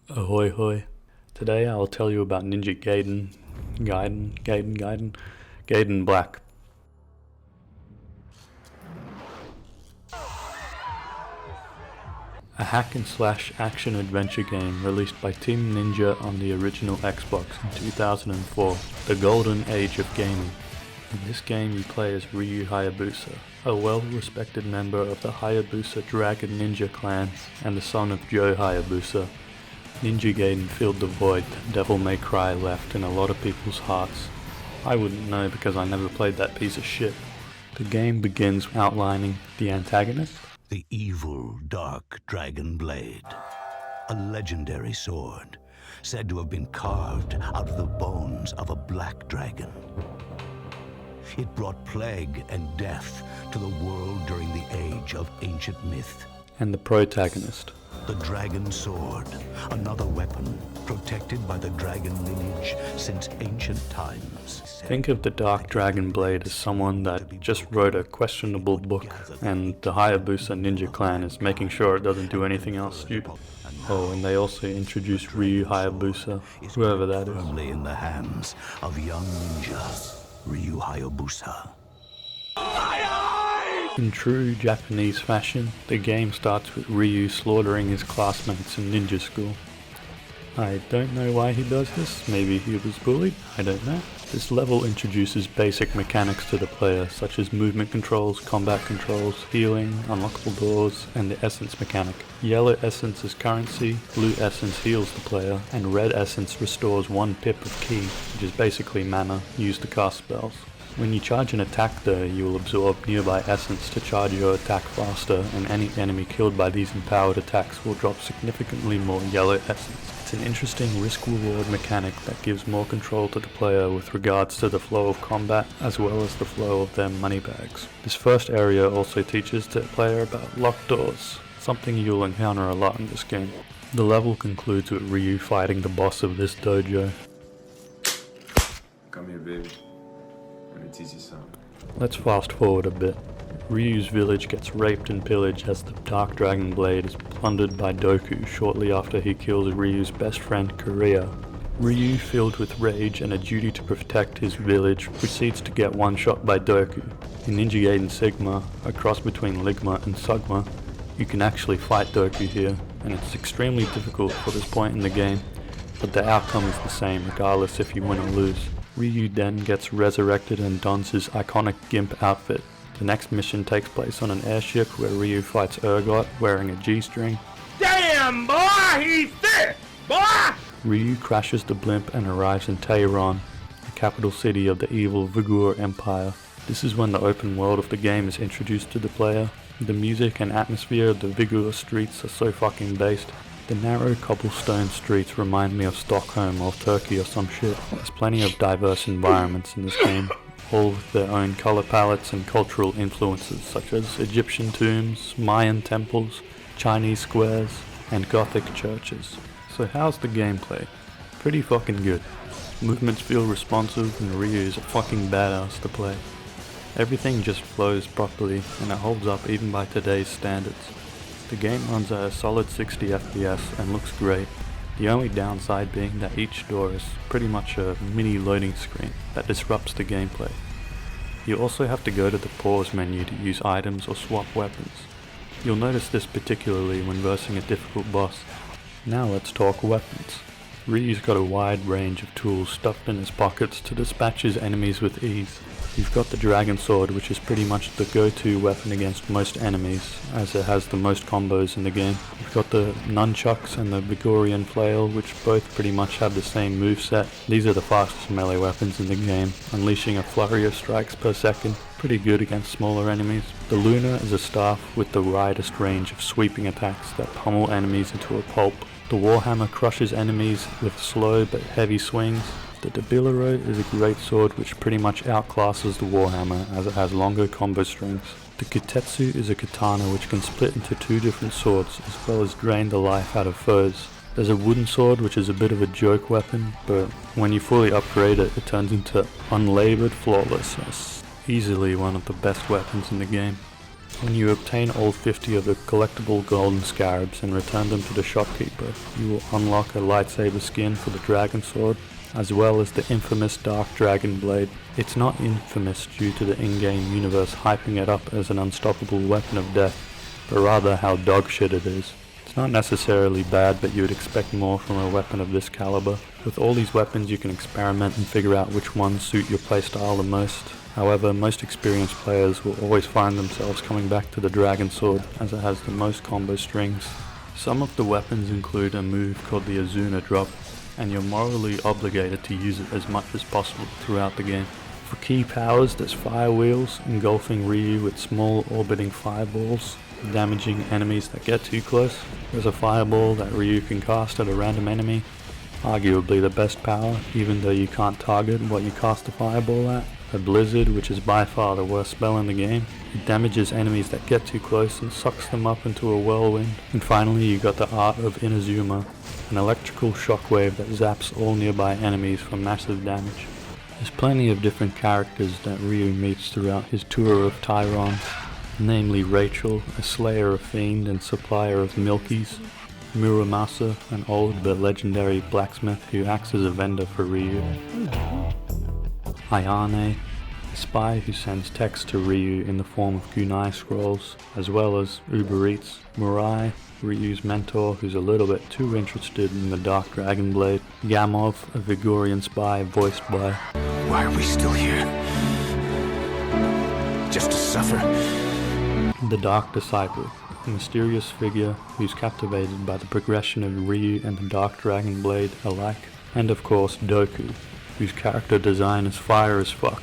Ahoy hoy. Today I will tell you about Ninja Gaiden Black. A hack and slash action adventure game released by Team Ninja on the original Xbox in 2004, the golden age of gaming. In this game you play as Ryu Hayabusa, a well-respected member of the Hayabusa Dragon Ninja clan and the son of Joe Hayabusa. Ninja Gaiden filled the void that Devil May Cry left in a lot of people's hearts. I wouldn't know because I never played that piece of shit. The game begins outlining the antagonist, the evil, dark dragon blade. A legendary sword, said to have been carved out of the bones of a black dragon. It brought plague and death to the world during the age of ancient myth. and the protagonist, The dragon sword, another weapon protected by the dragon lineage since ancient times. Think of the Dark Dragon Blade as someone that just wrote a questionable book, and the Hayabusa Ninja clan is making sure it doesn't do anything else stupid. Oh, and they also introduced Ryu Hayabusa, whoever that is. Firmly in the hands of young ninja Ryu Hayabusa. In true Japanese fashion, the game starts with Ryu slaughtering his classmates in ninja school. I don't know why he does this, maybe he was bullied, I don't know. This level introduces basic mechanics to the player, such as movement controls, combat controls, healing, unlockable doors, and the essence mechanic. Yellow essence is currency, blue essence heals the player, and red essence restores 1 pip of ki, which is basically mana, used to cast spells. When you charge an attack though, you will absorb nearby essence to charge your attack faster, and any enemy killed by these empowered attacks will drop significantly more yellow essence. It's an interesting risk-reward mechanic that gives more control to the player with regards to the flow of combat as well as the flow of their money bags. This first area also teaches the player about locked doors, something you'll encounter a lot in this game. The level concludes with Ryu fighting the boss of this dojo. Come here, baby. Let me teach you something. Let's fast forward a bit. Ryu's village gets raped and pillaged as the Dark Dragon Blade is plundered by Doku shortly after he kills Ryu's best friend Korea. Ryu, filled with rage and a duty to protect his village, proceeds to get one-shot by Doku. In Ninja Gaiden Sigma, a cross between Ligma and Sugma, you can actually fight Doku here, and it's extremely difficult for this point in the game, but the outcome is the same regardless if you win or lose. Ryu then gets resurrected and dons his iconic Gimp outfit. The next mission takes place on an airship where Ryu fights Urgot wearing a G-string. Damn, boy, he's thick, boy! Ryu crashes the blimp and arrives in Tehran, the capital city of the evil Vigur Empire. This is when the open world of the game is introduced to the player. The music and atmosphere of the Vigur streets are so fucking based. The narrow cobblestone streets remind me of Stockholm or Turkey or some shit. There's plenty of diverse environments in this game, all with their own color palettes and cultural influences such as Egyptian tombs, Mayan temples, Chinese squares, and Gothic churches. So how's the gameplay? Pretty fucking good. Movements feel responsive and Ryu is a fucking badass to play. Everything just flows properly and it holds up even by today's standards. The game runs at a solid 60 FPS and looks great, the only downside being that each door is pretty much a mini loading screen that disrupts the gameplay. You also have to go to the pause menu to use items or swap weapons. You'll notice this particularly when versing a difficult boss. Now let's talk weapons. Ryu's got a wide range of tools stuffed in his pockets to dispatch his enemies with ease. You've got the Dragon Sword, which is pretty much the go-to weapon against most enemies, as it has the most combos in the game. You've got the Nunchucks and the Vigorian Flail, which both pretty much have the same moveset. These are the fastest melee weapons in the game, unleashing a flurry of strikes per second. Pretty good against smaller enemies. The Luna is a staff with the widest range of sweeping attacks that pummel enemies into a pulp. The Warhammer crushes enemies with slow but heavy swings. The Debilero is a great sword which pretty much outclasses the Warhammer as it has longer combo strings. The Kutetsu is a katana which can split into 2 different swords as well as drain the life out of foes. There's a wooden sword which is a bit of a joke weapon, but when you fully upgrade it, it turns into unlabored flawlessness. Easily one of the best weapons in the game. When you obtain all 50 of the collectible golden scarabs and return them to the shopkeeper, you will unlock a lightsaber skin for the dragon sword, as well as the infamous Dark Dragon Blade. It's not infamous due to the in-game universe hyping it up as an unstoppable weapon of death, but rather how dogshit it is. It's not necessarily bad, but you would expect more from a weapon of this caliber. With all these weapons you can experiment and figure out which ones suit your playstyle the most. However, most experienced players will always find themselves coming back to the Dragon Sword as it has the most combo strings. Some of the weapons include a move called the Azuna drop, and you're morally obligated to use it as much as possible throughout the game. For key powers, there's fire wheels, engulfing Ryu with small orbiting fireballs, damaging enemies that get too close. There's a fireball that Ryu can cast at a random enemy, arguably the best power, even though you can't target what you cast the fireball at. A blizzard, which is by far the worst spell in the game. It damages enemies that get too close and sucks them up into a whirlwind. And finally you got the Art of Inazuma, an electrical shockwave that zaps all nearby enemies for massive damage. There's plenty of different characters that Ryu meets throughout his tour of Tyrant, namely Rachel, a slayer of fiend and supplier of milkies, Muramasa, an old but legendary blacksmith who acts as a vendor for Ryu, Ayane, a spy who sends text to Ryu in the form of kunai scrolls, as well as Uber Eats, Mirai, Ryu's mentor who's a little bit too interested in the Dark Dragon Blade, Gamov, a Vigorian spy voiced by... Why are we still here? Just to suffer? The Dark Disciple, a mysterious figure who's captivated by the progression of Ryu and the Dark Dragon Blade alike, and of course Doku, whose character design is fire as fuck.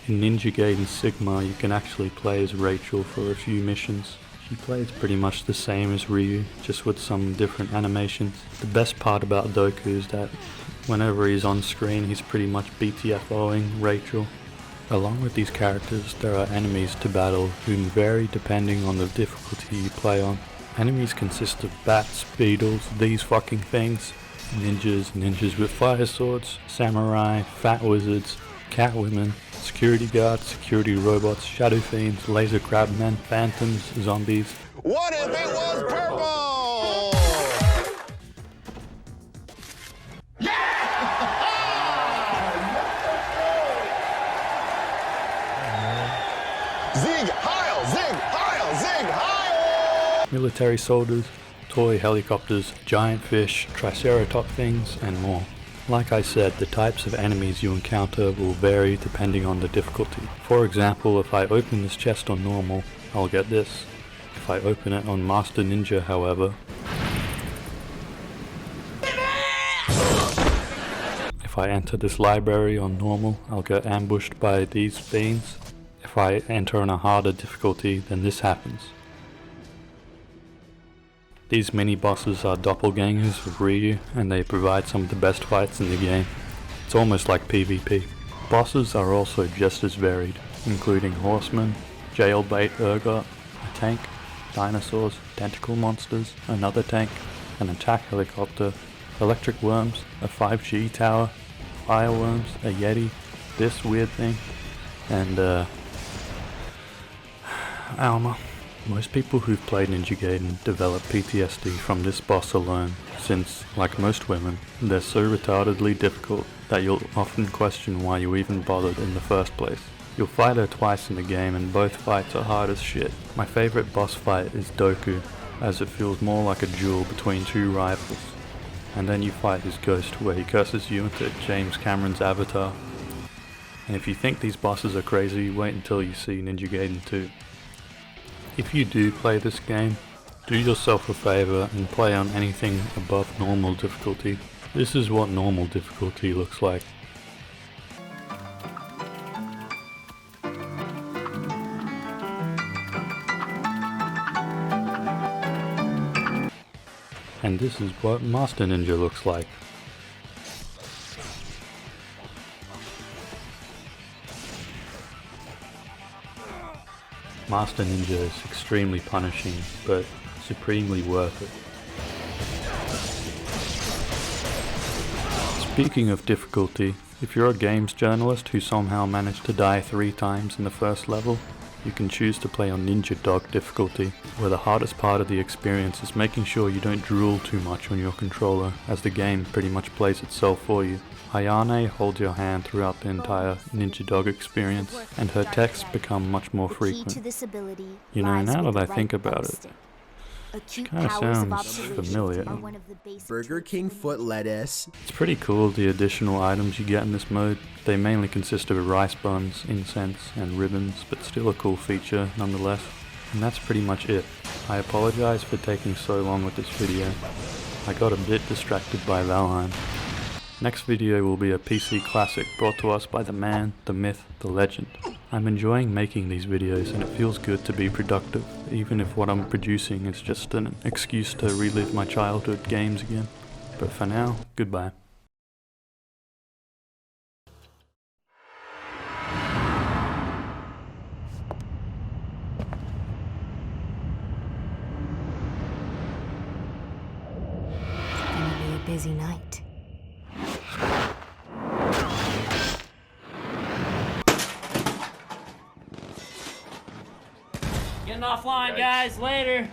In Ninja Gaiden Sigma you can actually play as Rachel for a few missions. She plays pretty much the same as Ryu, just with some different animations. The best part about Doku is that whenever he's on screen he's pretty much BTFOing Rachel. Along with these characters there are enemies to battle who vary depending on the difficulty you play on. Enemies consist of bats, beetles, these fucking things, ninjas with fire swords, samurai, fat wizards, cat women, security guards, security robots, shadow fiends, laser crabmen, phantoms, zombies. What if it was purple? Zig Heil! Zig Heil! Zig Heil! Military soldiers, toy helicopters, giant fish, triceratop things, and more. Like I said, the types of enemies you encounter will vary depending on the difficulty. For example, if I open this chest on normal, I'll get this. If I open it on Master Ninja, however, if I enter this library on normal, I'll get ambushed by these fiends. If I enter on a harder difficulty, then this happens. These mini-bosses are doppelgangers of Ryu, and they provide some of the best fights in the game. It's almost like PvP. Bosses are also just as varied, including horsemen, jailbait ergot, a tank, dinosaurs, tentacle monsters, another tank, an attack helicopter, electric worms, a 5G tower, fireworms, a yeti, this weird thing, and Alma. Most people who've played Ninja Gaiden develop PTSD from this boss alone, since, like most women, they're so retardedly difficult that you'll often question why you even bothered in the first place. You'll fight her twice in the game and both fights are hard as shit. My favorite boss fight is Doku, as it feels more like a duel between two rivals. And then you fight his ghost where he curses you into James Cameron's Avatar. And if you think these bosses are crazy, wait until you see Ninja Gaiden 2. If you do play this game, do yourself a favor and play on anything above normal difficulty. This is what normal difficulty looks like. And this is what Master Ninja looks like. Master Ninja is extremely punishing, but supremely worth it. Speaking of difficulty, if you're a games journalist who somehow managed to die 3 times in the first level, you can choose to play on Ninja Dog difficulty, where the hardest part of the experience is making sure you don't drool too much on your controller, as the game pretty much plays itself for you. Ayane holds your hand throughout the entire Ninja Dog experience, and her texts become much more frequent. You know, now that I think about it, it kind of sounds familiar. Burger King foot lettuce. It's pretty cool, the additional items you get in this mode. They mainly consist of rice buns, incense, and ribbons, but still a cool feature nonetheless. And that's pretty much it. I apologize for taking so long with this video. I got a bit distracted by Valheim. Next video will be a PC classic brought to us by the man, the myth, the legend. I'm enjoying making these videos and it feels good to be productive, even if what I'm producing is just an excuse to relive my childhood games again. But for now, goodbye. It's gonna be a busy night. Getting offline, guys. Later.